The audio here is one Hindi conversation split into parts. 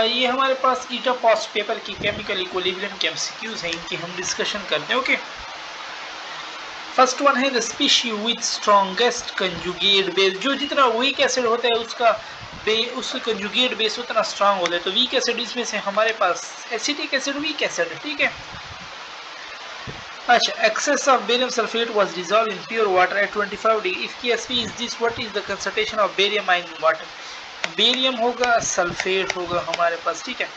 ये हमारे पास ईटा पॉस्ट पेपर की केमिकल इक्विलिब्रियम के एमसीक्यूज हैं, इनकी हम डिस्कशन करते हैं। ओके, फर्स्ट वन है the species with strongest conjugate base. जो जितना वीक एसिड होता है उसका कंजुगेट बेस उतना स्ट्रांग होता है। तो वीक एसिड इसमें से हमारे पास एसिटिक एसिड वीक एसिड है, ठीक है। अच्छा, excess of barium sulfate was dissolved in pure water at 25 degree. If KSP is this, what is the concentration of barium ion in water? Barium होगा, सल्फेट होगा हमारे पास, ठीक है।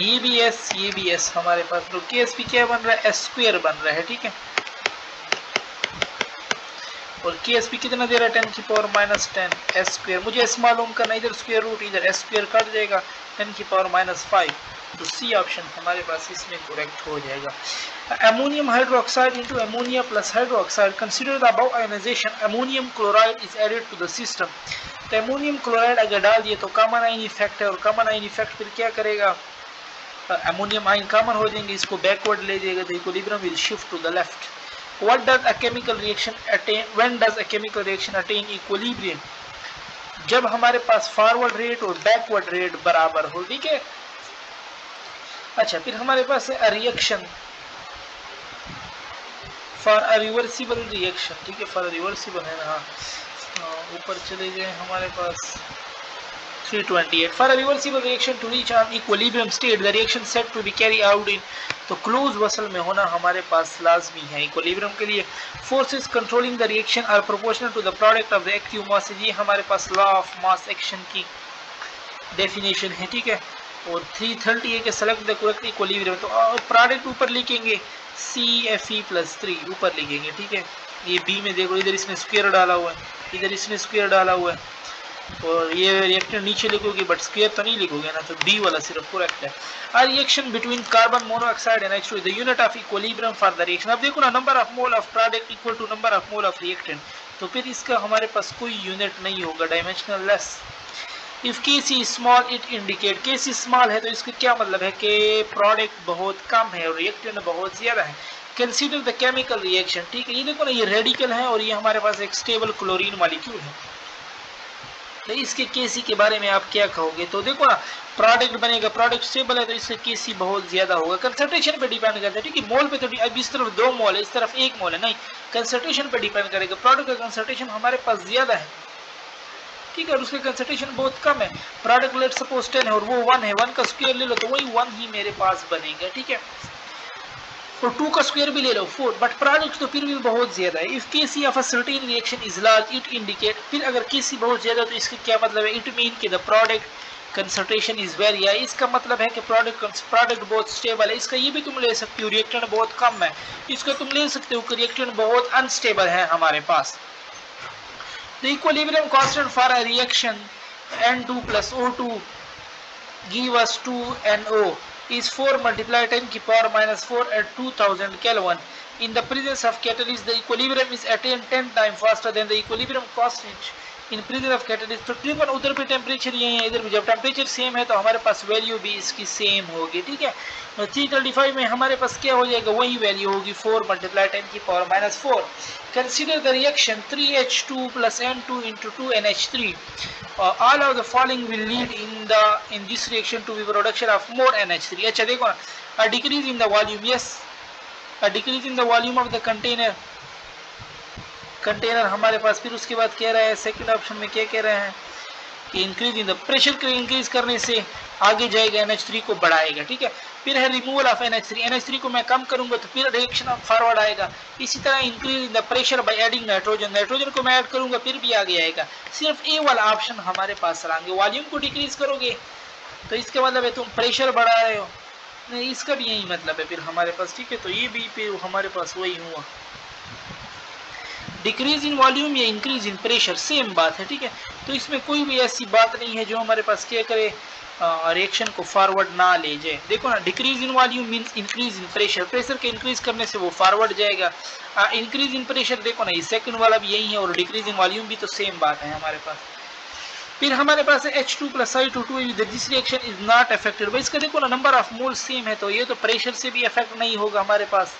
ये भी एस हमारे पास। तो KSP क्या बन रहा है? एस स्क्वायर बन रहा है, ठीक है। और KSP कितना दे रहा है? 10 की पावर माइनस 10 एस स्क्वायर। मुझे एस मालूम करना, इधर स्क्वायर रूट इधर एस स्क्वायर कट जाएगा, 10 की पावर माइनस 5। तो सी ऑप्शन हमारे पास इसमें करेक्ट हो जाएगा। Ammonium hydroxide into ammonia plus hydroxide. Consider the above ionization. Ammonium chloride is added to the system. तो अमोनियम क्लोराइड अगर डाल दिए तो कॉमन आयन इफेक्ट है, और कॉमन आयन इफेक्ट फिर क्या करेगा? अमोनियम आयन कॉमन हो जाएंगे, इसको बैकवर्ड ले जाएगा, तो equilibrium will shift to the left. What does a chemical reaction attain? When does a chemical reaction attain equilibrium? जब हमारे पास फॉरवर्ड रेट और बैकवर्ड रेट बराबर हो, ठीक है। अच्छा, फिर हमारे पास है reaction for a reversible reaction, ठीक है। फॉर रिवर्सिबल है ना, ऊपर चले गए हमारे पास 328। For a reversible reaction to reach on equilibrium state the reaction set to be carry out in, तो क्लोज वसल में होना हमारे पास लाजमी है इक्विलिब्रियम के लिए। Forces controlling the reaction are proportional to the product of the active mass, ये हमारे पास लॉ ऑफ मास एक्शन की डेफिनेशन है, ठीक है। और 330 के सेलेक्ट द करेक्ट इक्विलिब्रियम, तो प्रोडक्ट ऊपर लिखेंगे CFE+3 ऊपर लिखेंगे, ठीक है। ये बी में देखो, इधर इसमें स्क्वायर डाला हुआ है, इधर इसमें स्क्वायर डाला हुआ है, और ये रिएक्टर नीचे लिखोगे बट स्क्वायर तो नहीं लिखोगे ना, तो बी वाला सिर्फ करेक्ट है। A reaction between carbon monoxide and H2 the unit of equilibrium for the reaction. अब देखो ना, number of mole of product equal to number of mole of reactant, तो फिर इसका हमारे पास कोई यूनिट नहीं होगा, dimensional less. If Kc small it indicate, Kc small है तो इसका क्या मतलब है कि प्रोडक्ट बहुत कम है और रिएक्टेंट बहुत ज्यादा है। कंसीडर द केमिकल रिएक्शन, ठीक है। ये देखो ना, ये रेडिकल है और ये हमारे पास एक स्टेबल क्लोरीन मॉलिक्यूल है, तो इसके Kc के बारे में आप क्या कहोगे? तो देखो ना, प्रोडक्ट बनेगा, प्रोडक्ट स्टेबल है तो इससे Kc बहुत ज्यादा होगा। कंसंट्रेशन पे डिपेंड करता है, ठीक है। मोल पे तो अब इस तरफ 2 मोल है, इस तरफ 1 मोल है, नहीं, कंसंट्रेशन पे डिपेंड करेगा। प्रोडक्ट का कंसंट्रेशन हमारे पास ज्यादा है, ठीक है, और उसका कंसंट्रेशन बहुत कम है। प्रोडक्ट लेट सपोज 10 है और वो 1 है, 1 का स्क्वायर ले लो तो वही 1 ही मेरे पास बनेगा, ठीक है। और 2 का स्क्वायर भी ले लो 4, बट प्रोडक्ट तो फिर भी बहुत ज्यादा है। If Kc of a certain reaction is large it indicate, फिर अगर Kc बहुत ज्यादा तो इसका क्या मतलब है? इट मीन कि the product concentration is very high, इसका मतलब है कि प्रोडक्ट बहुत स्टेबल है। इसका ये भी तुम ले सकते हो रिएक्टेंट बहुत कम है, इसका तुम ले सकते हो कि रिएक्टेंट बहुत अनस्टेबल है हमारे पास। The equilibrium constant for a reaction N2 plus O2 give us 2NO is 4 multiplied 10 की power minus 4 at 2000 Kelvin. In the presence of catalyst, the equilibrium is attained 10 times faster than the equilibrium constant in presence of catalyst. तो तकरीबन उधर पे टेम्परेचर यही है, इधर भी जब टेम्परेचर सेम है तो हमारे पास वैल्यू भी इसकी सेम होगी, ठीक है। 335 में हमारे पास क्या हो जाएगा? वही वैल्यू होगी 4 multiplied 10 की power minus 4. Consider the reaction 3H2 plus N2 into 2NH3. All of the following will lead in this reaction to be production of more NH3. अच्छा देखो ना, a decrease in the volume, yes, a decrease in the volume of the container हमारे पास। फिर उसके बाद कह रहा है सेकंड ऑप्शन में क्या कह रहे हैं कि इंक्रीज इन द प्रेशर को इंक्रीज करने से आगे जाएगा NH3 को बढ़ाएगा, ठीक है। फिर है रिमूवल ऑफ NH3 को मैं कम करूंगा तो फिर रिएक्शन फॉरवर्ड आएगा। इसी तरह increase in the pressure by adding nitrogen को मैं ऐड करूंगा फिर भी आगे आएगा। सिर्फ ए वाला ऑप्शन हमारे पास रहेंगे। वॉल्यूम को डिक्रीज करोगे तो इसका मतलब है तुम प्रेशर बढ़ा रहे हो, नहीं, इसका भी यही मतलब है फिर हमारे पास, ठीक है। तो ये भी फिर हमारे पास वही हुआ, डिक्रीज इन वॉल्यूम या इंक्रीज इन प्रेशर सेम बात है, ठीक है। तो इसमें कोई भी ऐसी बात नहीं है जो हमारे पास क्या करे रिएक्शन को फॉरवर्ड ना ले जाए। देखो ना, decrease in volume means increase in pressure, pressure के इंक्रीज करने से वो फॉरवर्ड जाएगा। इंक्रीज इन प्रेशर देखो ना, ये सेकंड वाला भी यही है, और डिक्रीज इन वॉल्यूम भी तो सेम बात है हमारे पास। फिर हमारे पास है H2 plus I2 this reaction is not affected. भाई इसका देखो ना, नंबर ऑफ मोल सेम है तो ये तो प्रेशर से भी इफेक्ट नहीं होगा हमारे पास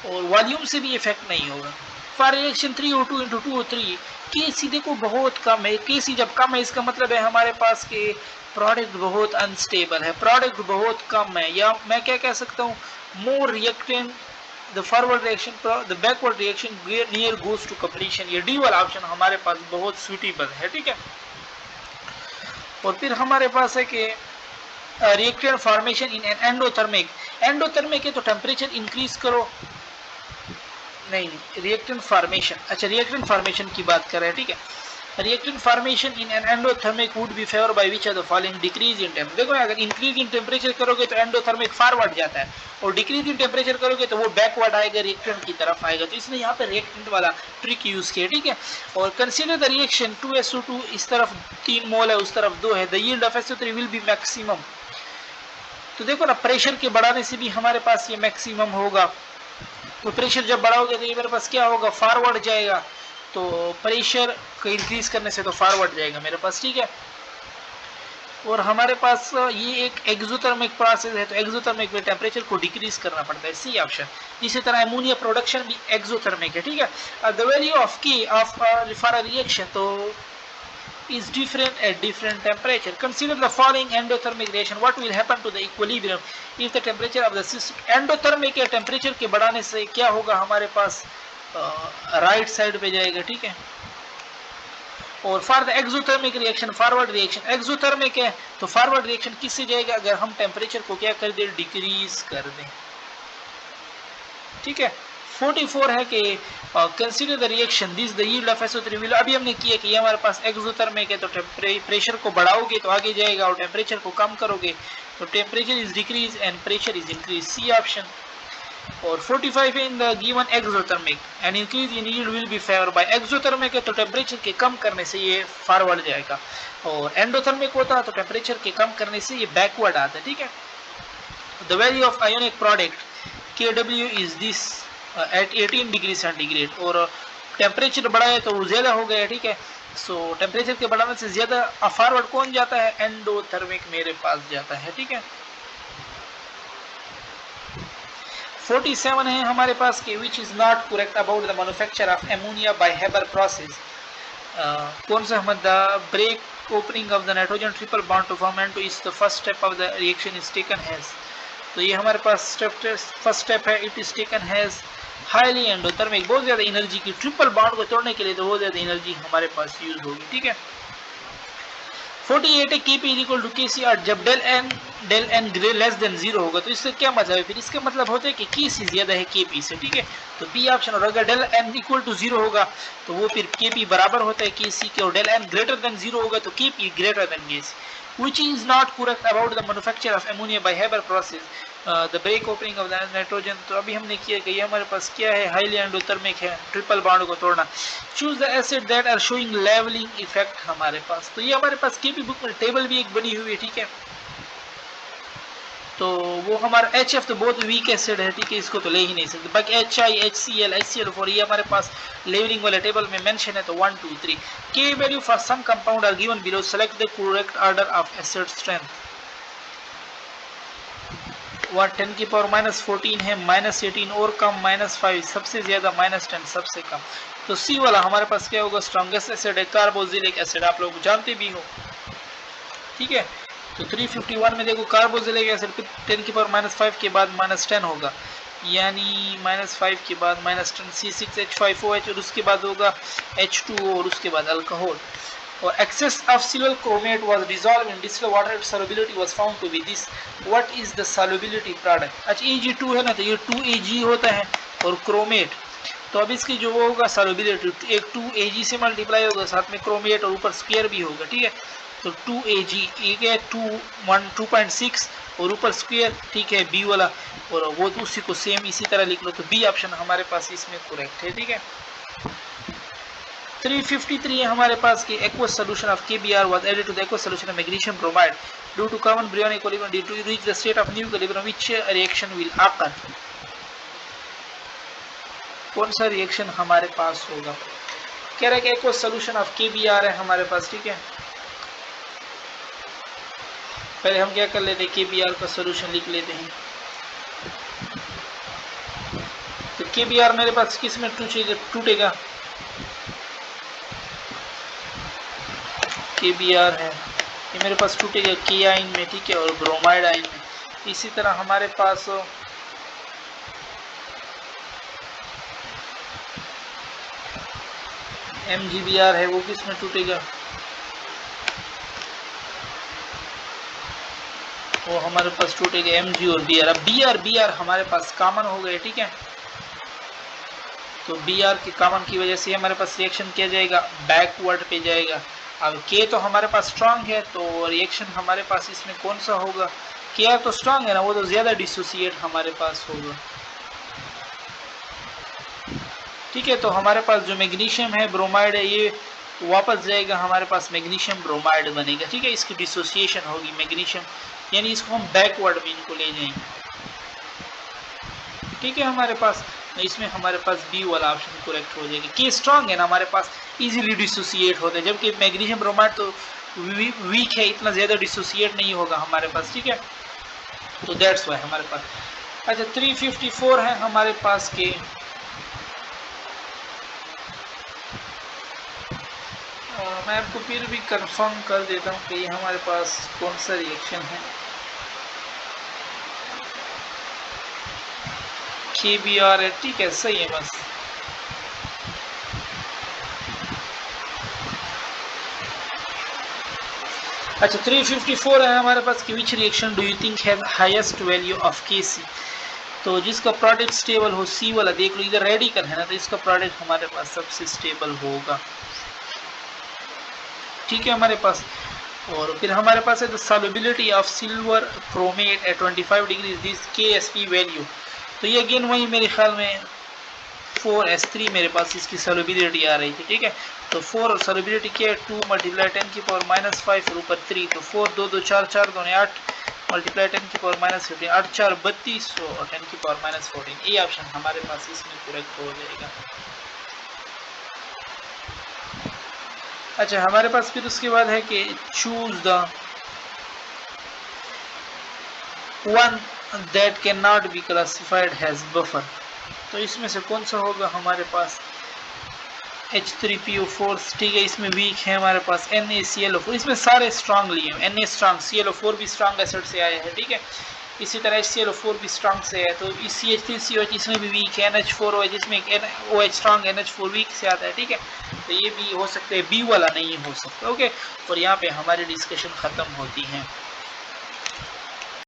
और वॉल्यूम से भी इफेक्ट नहीं होगा। For reaction 3O2 into 2O3 Kc देखो बहुत कम है। Kc जब कम है इसका मतलब है हमारे पास के प्रोडक्ट बहुत अनस्टेबल है, प्रोडक्ट बहुत कम है, या मैं क्या कह सकता हूँ more reactant the forward reaction the backward reaction near goes to completion. ये डी वाला ऑप्शन हमारे पास बहुत सुटेबल है, ठीक है। और फिर हमारे पास है कि reactant formation in an endothermic, endothermic है तो टेम्परेचर इंक्रीज करो, नहीं रिएक्टेंट फॉर्मेशन, अच्छा रिएक्टेंट फॉर्मेशन की बात कर रहे हैं, ठीक है। Reactant formation in an endothermic would be favour by which are the following, decrease in temperature. देखो अगर इंक्रीज इन टेम्परेचर करोगे तो एंडोथर्मिक फॉरवर्ड जाता है, और डिक्रीज इन टेम्परेचर करोगे तो वो बैकवर्ड आएगा, रिएक्टेंट की तरफ आएगा। तो इसने यहाँ पे रिएक्टेंट वाला ट्रिक यूज किया, ठीक है। और कंसीडर द रिएक्शन 2SO2, इस तरफ 3 मोल है उस तरफ 2 है, the yield of SO3 will be maximum. तो देखो ना प्रेशर के बढ़ाने से भी हमारे पास ये मैक्सिमम होगा, तो प्रेशर जब बढ़ाओगे तो ये मेरे पास क्या होगा, फॉरवर्ड जाएगा, तो प्रेशर को इंक्रीज करने से तो फॉरवर्ड जाएगा मेरे पास, ठीक है। और हमारे पास ये एक एक्सोथर्मिक प्रोसेस है, तो एक्सोथर्मिक में टेम्परेचर को डिक्रीज करना पड़ता है, सी ऑप्शन। इसी तरह अमोनिया प्रोडक्शन भी एक्सोथर्मिक है, ठीक है। द वैल्यू ऑफ की ऑफ फॉर अ रिएक्शन तो is different at different temperature. Consider the following endothermic reaction. What will happen to the equilibrium if the temperature of the system, endothermic है टेम्परेचर के बढ़ाने से क्या होगा हमारे पास राइट साइड पे जाएगा, ठीक है। और for the exothermic reaction forward reaction, exothermic है तो फॉरवर्ड रिएक्शन किससे जाएगा, अगर हम टेम्परेचर को क्या कर दें, डिक्रीज कर दें, ठीक है। 44 है कि consider the reaction this the yield of SO3 will, अभी हमने किया कि ये हमारे पास एक्सोथर्मिक है तो प्रेशर को बढ़ाओगे तो आगे जाएगा, और टेम्परेचर को कम करोगे तो temperature is decrease and pressure is increase, C option. और 45 है in the given exothermic and increase in yield will be favour by, exothermic है तो टेम्परेचर के कम करने से ये फॉरवर्ड जाएगा, और एंडोथर्मिक होता है तो टेम्परेचर के कम करने से ये बैकवर्ड आता है, ठीक है। The value of ionic product Kw is this eight 18 degree centigrade, और टेम्परेचर बढ़ा है तो वो ज्यादा हो गया, ठीक है। सो टेम्परेचर के बढ़ाने से ज्यादा फॉरवर्ड कौन जाता है, एंडोथर्मिक मेरे पास जाता है, ठीक है। 47 है हमारे पास के which is not correct about the manufacture of ammonia by Haber process. कौन सा हम the break opening of the nitrogen triple bond to form N two is the first step of the reaction is taken has, तो ये हमारे पास फर्स्ट स्टेप है, it is taken has highly endothermic, बहुत ज्यादा एनर्जी की, ट्रिपल बॉन्ड को तोड़ने के लिए तो बहुत ज्यादा एनर्जी हमारे पास यूज होगी, ठीक है। 48 है Kp is equal to Kc, जब डेल एन लेस देन 0 होगा तो इससे क्या मतलब है, फिर इसका मतलब होता है कि Kc ज्यादा है Kp से, ठीक है। तो बी ऑप्शन, और अगर डेल एन इक्वल टू 0 होगा तो वो फिर Kp बराबर होता है Kc के, और डेल एन ग्रेटर देन 0 होगा तो Kp greater than Kc, which is not correct about the manufacture of ammonia by Haber process, the break opening of the nitrogen। तो अभी हमने किया कि ये हमारे पास क्या है, हाईली एंडोथर्मिक है, ट्रिपल बॉन्ड को तोड़ना। Choose the acid that are showing levelling effect हमारे पास, तो ये हमारे पास केपी बुक में टेबल भी एक बनी हुई है, ठीक है। तो वो हमारा HF तो बहुत वीक एसिड है, ठीक है, इसको तो ले ही नहीं सकते। बाकी HI, HCl, HCl4 ये हमारे पास लेवलिंग वाले टेबल में मेंशन है, तो 1 2 3 के value for some compound are given below, select the correct order of acid strength. 10 की पावर -14 है, -18 और कम, -5 सबसे ज्यादा, -10 सबसे कम, तो सी वाला हमारे पास क्या होगा, स्ट्रॉन्गेस्ट एसिड है, कार्बोक्सिलिक एसिड, आप लोग जानते भी हो, ठीक है। तो 351 में देखो कार्बोक्सिलिक एसिड 10 की पावर -5 के बाद -10 होगा, यानी -5 के बाद -10 C6H5OH, और उसके बाद होगा H2O, और उसके बाद अल्कोहल। और excess of silver chromate was dissolved in distilled water, its solubility was found to be this, what is the solubility product। अच्छा Ag2 है ना, तो ये 2Ag होता है, और क्रोमेट, तो अब इसकी जो वो होगा सॉल्युबिलिटी, एक 2Ag से मल्टीप्लाई होगा, साथ में क्रोमेट और ऊपर स्क्वायर भी होगा, ठीक है। तो 2Ag एक है 2.6 और ऊपर स्क्वायर, ठीक है, बी वाला, और वो तो उसी को सेम इसी तरह लिख लो, तो बी ऑप्शन हमारे पास इसमें करेक्ट है, ठीक है। 353 है हमारे पास कि aqueous solution of KBr was added to the aqueous solution of magnesium bromide due to common Brion equilibrium, due to reach the state of new equilibrium, which reaction will occur। कौन सा रिएक्शन हमारे पास होगा, कह रहा है कि aqueous solution of KBr है हमारे पास, ठीक है। पहले हम क्या कर लेते हैं, KBr का सोल्यूशन लिख लेते हैं। तो KBr मेरे पास किस में टूटेगा? KBr है ये मेरे पास टूटेगा के आयन में, ठीक है, और ब्रोमाइड आयन में। इसी तरह हमारे पास MgBr है, वो किस में टूटेगा? वो हमारे पास टूटेगा Mg और Br। अब Br हमारे पास कॉमन हो गए, ठीक है, तो Br के कॉमन की वजह से हमारे पास रिएक्शन किया जाएगा, बैकवर्ड पे जाएगा। अब K तो हमारे पास स्ट्रांग है, तो रिएक्शन हमारे पास इसमें कौन सा होगा? Kr तो स्ट्रांग है ना, वो तो ज्यादा डिसोसिएट हमारे पास होगा, ठीक है। तो हमारे पास जो मैग्नीशियम है, ब्रोमाइड है, ये वापस जाएगा, हमारे पास मैग्नीशियम ब्रोमाइड बनेगा, ठीक है। इसकी डिसोसिएशन होगी मैग्नीशियम, यानी इसको हम बैकवर्ड में इनको ले जाएंगे, ठीक है। हमारे पास इसमें हमारे पास बी वाला ऑप्शन करेक्ट हो जाएगा। के स्ट्रांग है ना, हमारे पास इजीली डिसोसिएट होते हैं, जबकि मैग्नीशियम ब्रोमाइड तो वीक है, इतना ज़्यादा डिसोसिएट नहीं होगा हमारे पास, ठीक है। तो दैट्स वाई हमारे पास। अच्छा 354 है हमारे पास के मैं आपको फिर भी कंफर्म कर देता हूँ कि ये हमारे पास कौन सा रिएक्शन है। KBr है, ठीक है, सही है बस। अच्छा 354 है हमारे पास कि which reaction do you think have highest value of Kc? तो जिसका प्रोडक्ट स्टेबल हो, सी वाला देख लो, इधर रेडिकल है ना, तो इसका प्रोडक्ट हमारे पास सबसे स्टेबल होगा, ठीक है हमारे पास। और फिर हमारे पास है the solubility of silver chromate at 25 degree this KSP value. तो ये अगेन वही मेरे ख्याल में 4s3 मेरे पास इसकी सॉल्युबिलिटी आ रही थी, ठीक है। तो 4 सॉल्युबिलिटी क्या है, 2 मल्टीप्लाई 10 की पावर -5 और ऊपर 3, तो 4 2 2 4 4 2 8 मल्टीप्लाई 10 की पावर -15, 8 4 32 और 10 की पावर -14। ये ऑप्शन हमारे पास इसमें करेक्ट हो जाएगा। अच्छा हमारे पास फिर उसके बाद है कि choose the one that can not be classified has buffer. तो इसमें से कौन सा होगा हमारे पास? H3PO4, ठीक है, इसमें वीक है हमारे पास NaClO4, इसमें सारे स्ट्रांग लिए हैं, Na स्ट्रांग, ClO4 भी स्ट्रांग एसिड से आया है, ठीक है। इसी तरह HClO4 भी स्ट्रांग से है, तो इस CH3COH इसमें भी वीक है, NH4OH इसमें OH स्ट्रांग, NH4 वीक से आता है, ठीक है। तो ये भी हो सकते हैं, बी वाला नहीं हो सकता, ओके। और यहाँ पे हमारी डिस्कशन खत्म होती है।